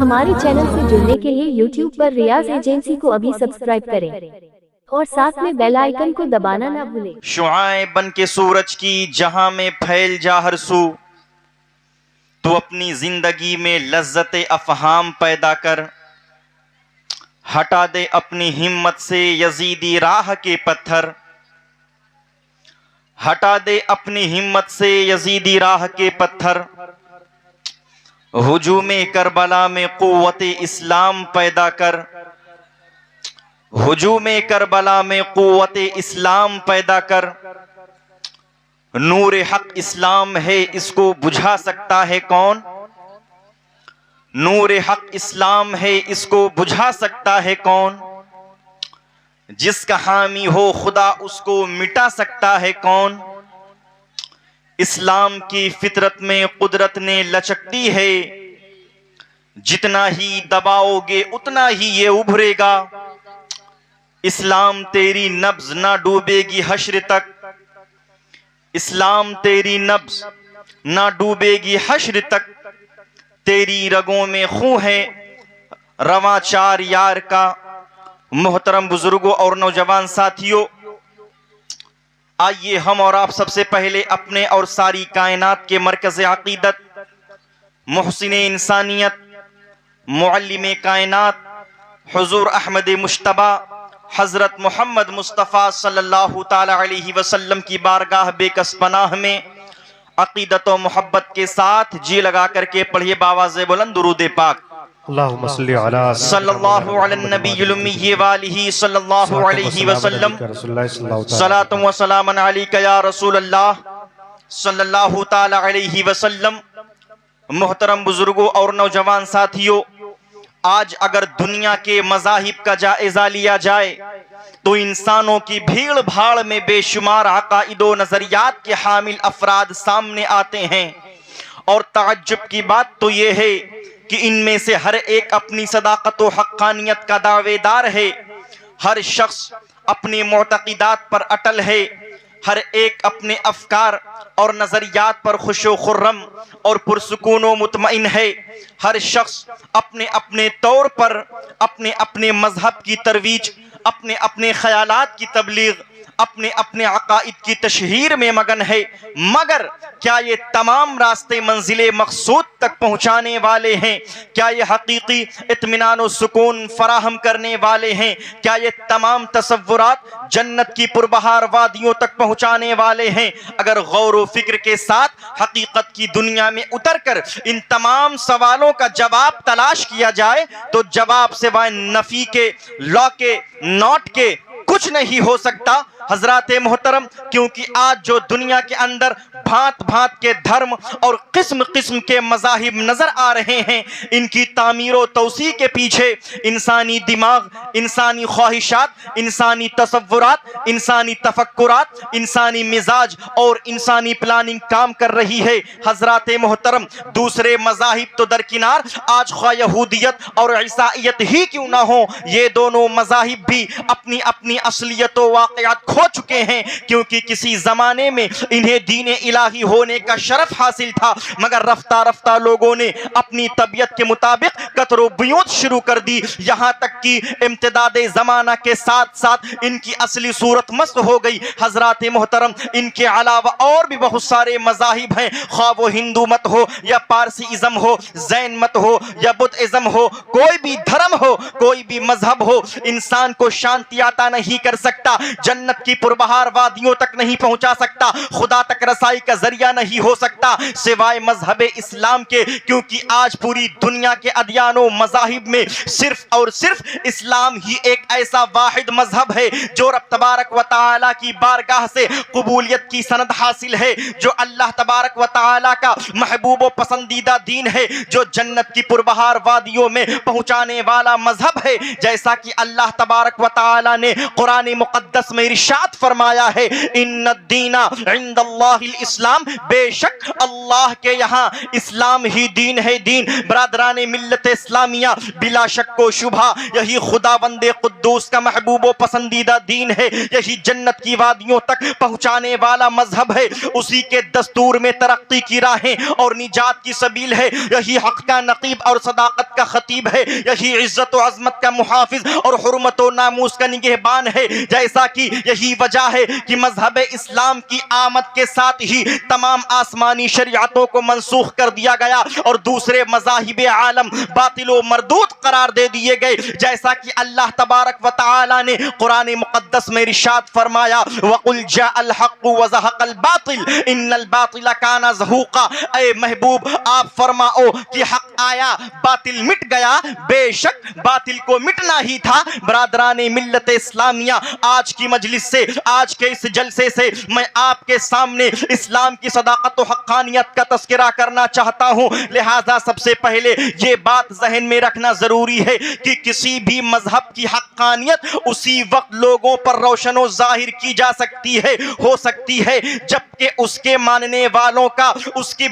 ہمارے چینل سے جڑنے کے لیے YouTube پر ریاض ایجنسی کو ابھی سبسکرائب کریں اور ساتھ میں بیل آئیکن کو دبانا نہ بھولیں۔ شعاع بن کے سورج کی جہاں میں پھیل جا ہر سو، تو اپنی زندگی میں لذت افہام پیدا کر، ہٹا دے اپنی ہمت سے یزیدی راہ کے پتھر، ہٹا دے اپنی ہمت سے یزیدی راہ کے پتھر، ہجوم کربلا میں قوت اسلام پیدا کر، ہجوم کربلا میں قوت اسلام پیدا کر۔ نور حق اسلام ہے، اس کو بجھا سکتا ہے کون؟ نور حق اسلام ہے، اس کو بجھا سکتا ہے کون؟ جس کا حامی ہو خدا اس کو مٹا سکتا ہے کون؟ اسلام کی فطرت میں قدرت نے لچکتی ہے، جتنا ہی دباؤ گے اتنا ہی یہ ابھرے گا۔ اسلام تیری نبض نہ ڈوبے گی حشر تک، اسلام تیری نبض نہ ڈوبے گی حشر تک، تیری رگوں میں خون ہے رواں چار یار کا۔ محترم بزرگوں اور نوجوان ساتھیوں، آئیے ہم اور آپ سب سے پہلے اپنے اور ساری کائنات کے مرکز عقیدت، محسن انسانیت، معلم کائنات حضور احمد مجتبی حضرت محمد مصطفیٰ صلی اللہ تعالی علیہ وسلم کی بارگاہ بے کس پناہ میں عقیدت و محبت کے ساتھ جی لگا کر کے پڑھیے باواز بلند درود پاک۔ اللہم صلی علی صلی اللہ علی النبی الامی والہ صلی اللہ علیہ وسلم، صلاۃ و سلام علیک یا رسول اللہ صلی اللہ تعالی علیہ وسلم۔ محترم بزرگوں اور نوجوان ساتھیوں، آج اگر دنیا کے مذاہب کا جائزہ لیا جائے تو انسانوں کی بھیڑ بھاڑ میں بے شمار عقائد و نظریات کے حامل افراد سامنے آتے ہیں، اور تعجب کی بات تو یہ ہے کہ ان میں سے ہر ایک اپنی صداقت و حقانیت کا دعوے دار ہے، ہر شخص اپنی معتقدات پر اٹل ہے، ہر ایک اپنے افکار اور نظریات پر خوش و خرم اور پرسکون و مطمئن ہے، ہر شخص اپنے اپنے طور پر اپنے اپنے مذہب کی ترویج، اپنے اپنے خیالات کی تبلیغ، اپنے اپنے عقائد کی تشہیر میں مگن ہے۔ مگر کیا یہ تمام راستے منزل مقصود تک پہنچانے والے ہیں؟ کیا یہ حقیقی اطمینان و سکون فراہم کرنے والے ہیں؟ کیا یہ تمام تصورات جنت کی پربہار وادیوں تک پہنچانے والے ہیں؟ اگر غور و فکر کے ساتھ حقیقت کی دنیا میں اتر کر ان تمام سوالوں کا جواب تلاش کیا جائے تو جواب سوائے نفی کے، لا کے، ناٹ کے کچھ نہیں ہو سکتا۔ حضرات محترم، کیونکہ آج جو دنیا کے اندر بھانت بھانت کے دھرم اور قسم قسم کے مذاہب نظر آ رہے ہیں، ان کی تعمیر و توسیع کے پیچھے انسانی دماغ، انسانی خواہشات، انسانی تصورات، انسانی تفکرات، انسانی مزاج اور انسانی پلاننگ کام کر رہی ہے۔ حضرات محترم، دوسرے مذاہب تو درکنار، آج خواہ یہودیت اور عیسائیت ہی کیوں نہ ہو، یہ دونوں مذاہب بھی اپنی اپنی اصلیت و واقعات کھو چکے ہیں، کیونکہ کسی زمانے میں انہیں دین الہی ہونے کا شرف حاصل تھا، مگر رفتہ رفتہ لوگوں نے اپنی طبیعت کے مطابق قطر و بیوت شروع کر دی، یہاں تک کہ امتداد زمانہ کے ساتھ ساتھ ان کی اصلی صورت مست ہو گئی۔ حضرات محترم، ان کے علاوہ اور بھی بہت سارے مذاہب ہیں، خواہ وہ ہندو مت ہو یا پارسی ازم ہو، زین مت ہو یا بدھ ازم ہو، کوئی بھی دھرم ہو، کوئی بھی مذہب ہو، انسان کو شانتی عطا نہیں کر سکتا، جنت کی پربہار وادیوں تک نہیں پہنچا سکتا، خدا تک رسائی کا ذریعہ نہیں ہو سکتا سوائے مذہب اسلام کے، کیونکہ آج پوری دنیا کے ادیان و مذاہب میں صرف اور صرف اسلام ہی ایک ایسا واحد مذہب ہے جو رب تبارک و تعالی کی بارگاہ سے قبولیت کی سند حاصل ہے، جو اللہ تبارک و تعالی کا محبوب و پسندیدہ دین ہے، جو جنت کی پربہار وادیوں میں پہنچانے والا مذہب ہے۔ جیسا کہ اللہ تبارک و تعالی نے قرآن مقدس میں ارشاد فرمایا ہے، ان الدین عند اللہ الاسلام، بے شک اللہ کے یہاں اسلام ہی دین ہے۔ دین برادران ملت اسلامیہ بلا شک و شبہ یہی خداوند قدوس کا محبوب و پسندیدہ دین ہے، یہی جنت کی وادیوں تک پہنچانے والا مذہب ہے، اسی کے دستور میں ترقی کی راہیں اور نجات کی سبیل ہے، یہی حق کا نقیب اور صداقت کا خطیب ہے، یہی عزت و عظمت کا محافظ اور حرمت و ناموس کا نگہبان ہے۔ جیسا کہ یہی وجہ ہے کہ مذہب اسلام کی آمد کے ساتھ ہی تمام آسمانی شریعتوں کو منسوخ کر دیا گیا اور دوسرے مذاہب عالم باطل و مردود قرار دے دیے گئے، جیسا کہ اللہ تبارک و تعالی نے قرآن مقدس میں ارشاد فرمایا وَقُلْ جَاءَ الْحَقُّ وَزَهَقَ الْبَاطِلُ إِنَّ الْبَاطِلَ كَانَ زَهُوقًا۔ اے محبوب آپ فرماؤ کہ حق آیا باطل مٹ گیا، بے شک باطل کو مٹنا ہی تھا۔ برادران ملت اسلامیہ، آج کی مجلس سے، آج کے اس جلسے سے میں آپ کے سامنے اسلام کی صداقت و حقانیت کا تذکرہ کرنا چاہتا ہوں، لہذا سب سے پہلے یہ بات ذہن میں رکھنا ضروری ہے کہ کسی بھی مذہب کی حقانیت اسی وقت لوگوں پر روشن و ظاہر کی جا سکتی ہے، ہو سکتی ہے، جبکہ اس کے ماننے والوں کا، اس کی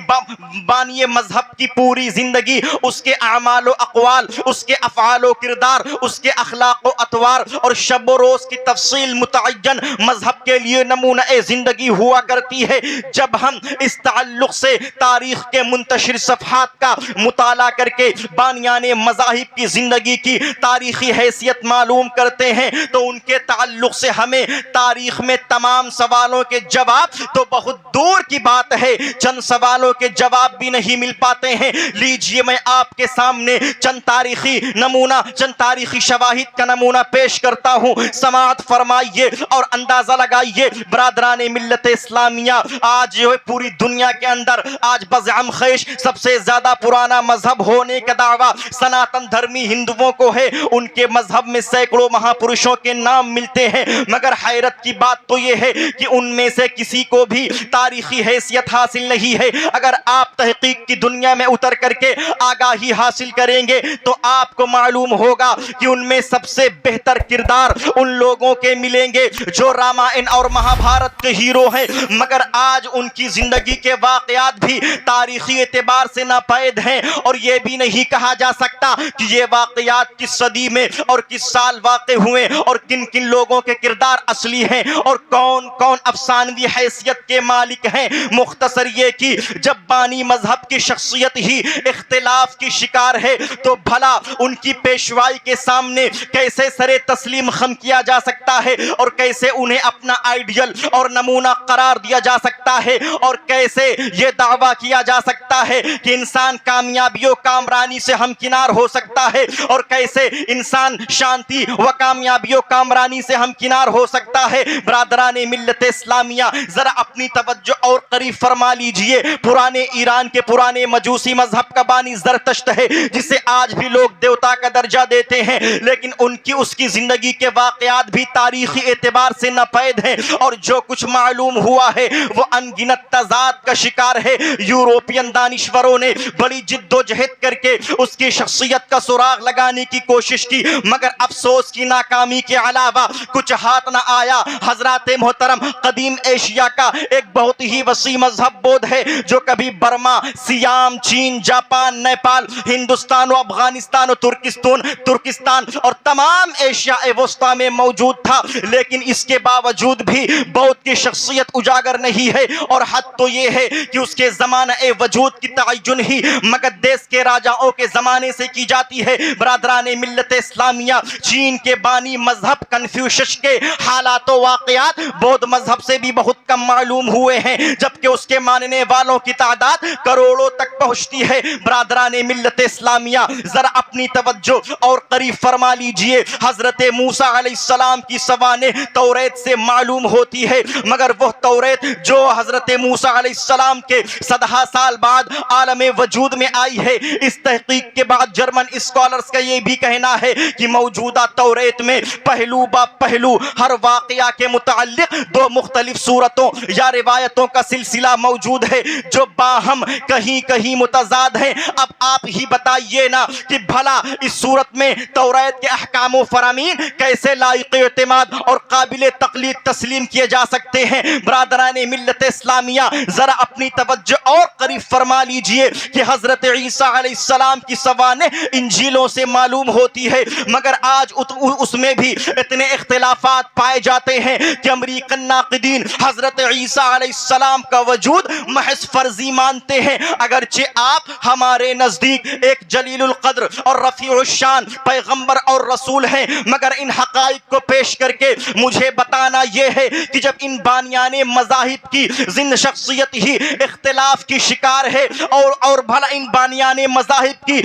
بانی مذہب کی پوری زندگی، اس کے اعمال و اقوال، اس کے افعال و کردار، اس کے اخلاق و اطوار اور شب و روز کی تفصیل متعین مذہب کے لیے نمونہ زندگی ہوا کرتی ہے۔ جب ہم اس تعلق سے تاریخ کے منتشر صفحات کا مطالعہ کر کے بانیان مذاہب کی زندگی کی تاریخی حیثیت معلوم کرتے ہیں تو ان کے تعلق سے ہمیں تاریخ میں تمام سوالوں کے جواب تو بہت دور کی بات ہے، چند سوالوں کے جواب بھی نہیں مل پاتے ہیں۔ لیجئے میں آپ کے سامنے چند تاریخی نمونہ، چند تاریخی شواہد کا نمونہ پیش کرتا ہوں، سماعت فرمائیے اور اندازہ لگائیے۔ برادران ملت اسلامیہ، آج جو پوری دنیا کے اندر آج بزعم خیش سب سے زیادہ پرانا مذہب ہونے کا دعویٰ سناتن دھرمی ہندوؤں کو ہے، ان کے مذہب میں سینکڑوں مہاپرشوں کے نام ملتے ہیں، مگر حیرت کی بات تو یہ ہے کہ ان میں سے کسی کو بھی تاریخی حیثیت حاصل نہیں ہے۔ اگر آپ تحقیق کی دنیا میں اتر کر کے آگاہی حاصل کریں گے تو آپ کو معلوم ہوگا کہ ان میں سب سے بہتر کردار ان لوگوں کے ملیں گے جو رامائن اور مہابھارت کے ہیرو ہیں، مگر آج ان کی زندگی کے واقعات بھی تاریخی اعتبار سے ناپید ہیں، اور یہ بھی نہیں کہا جا سکتا کہ یہ واقعات کس صدی میں اور کس سال واقع ہوئے اور کن کن لوگوں کے کردار اصلی ہیں اور کون کون افسانوی حیثیت کے مالک ہیں۔ مختصر یہ کہ جب بانی مذہب کی شخصیت ہی اختلاف کی شکار ہے تو بھلا ان کی پیشوائی کے سامنے کیسے سر تسلیم خم کیا جا سکتا ہے، اور کیسے انہیں اپنا آئیڈیل اور نمونہ قرار دیا جا سکتا ہے، اور کیسے یہ دعویٰ کیا جا سکتا ہے کہ انسان کامیابی و کامرانی سے ہمکنار ہو سکتا ہے، اور کیسے انسان شانتی و کامیابی و کامرانی سے ہمکنار ہو سکتا ہے۔ برادران ملت اسلامیہ، ذرا اپنی توجہ اور قریب فرما لیجئے۔ پرانے ایران کے پرانے مجوسی مذہب کا بانی زرتشت ہے، جسے آج بھی لوگ دیوتا کا درجہ دیتے ہیں، لیکن اس کی زندگی کے واقعات بھی تاریخی اعتبار سے ناپید ہیں، اور جو کچھ معلوم ہوا ہے وہ ان گنت تضاد کا شکار ہے۔ یورپین دانشوروں نے بڑی جد و جہد کر کے اس کی شخصیت کا سراغ لگانے کی کوشش کی، مگر افسوس کی ناکامی کے علاوہ کچھ ہاتھ نہ آیا۔ حضرات محترم، قدیم ایشیا کا ایک بہت ہی وسیع مذہب بودھ ہے جو کبھی برما، سیام، چین، جاپان، نیپال، ہندوستان و افغانستان و ترکستان اور تمام ایشیا وسطی میں موجود تھا، لیکن اس کے باوجود بھی بودھ کی شخصیت اجاگر نہیں ہے، اور حد تو یہ ہے کہ اس کے زمانہ وجود کی تعین ہی مگدھ دیش کے راجاؤں کے زمانے سے کی جاتی ہے۔ برادران ملت اسلامیہ، چین کے بانی مذہب کنفیوشس کے حالات و واقعات بودھ مذہب سے بھی بہت کم معلوم ہوئے ہیں، جبکہ اس کے ماننے والوں کی تعداد کروڑوں تک پہنچتی ہے۔ برادران ملت اسلامیہ، ذرا اپنی توجہ اور قریب فرما لیجئے۔ حضرت موسیٰ علیہ السلام کی سوانح توریت سے معلوم ہوتی ہے، مگر وہ توریت جو حضرت موسیٰ علیہ السلام کے 100 سال بعد عالم وجود میں آئی ہے، اس تحقیق کے بعد جرمن اسکالرز کا یہ بھی کہنا ہے کہ موجودہ توریت میں پہلو با پہلو ہر واقعہ کے متعلق 2 مختلف صورتوں یا روایتوں کا سلسلہ موجود ہے جو باہم کہیں کہیں متضاد ہیں۔ اب آپ ہی بتائیے نا کہ بھلا اس صورت میں توریت کے احکام و فرامین کیسے لائق اعتماد اور قابل تقلید تسلیم کیے جا سکتے ہیں؟ برادران ملت اسلامیہ، ذرا اپنی توجہ اور قریب فرما لیجئے کہ حضرت عیسیٰ علیہ السلام کی سوانح انجیلوں سے معلوم ہوتی ہے، مگر آج اس میں بھی اتنے اختلافات پائے جاتے ہیں کہ امریکن ناقدین حضرت عیسیٰ علیہ السلام کا وجود محض فرضی مانتے ہیں، اگرچہ آپ ہمارے نزدیک ایک جلیل القدر اور رفیع الشان پیغمبر اور رسول ہیں، مگر ان حقائق کو پیش کر کے مجھے بتانا یہ ہے کہ جب ان بانیان مذاہب کی زند شخصیت ہی اختلاف کی شکار ہے اور بھلا ان بانیان مذاہب کی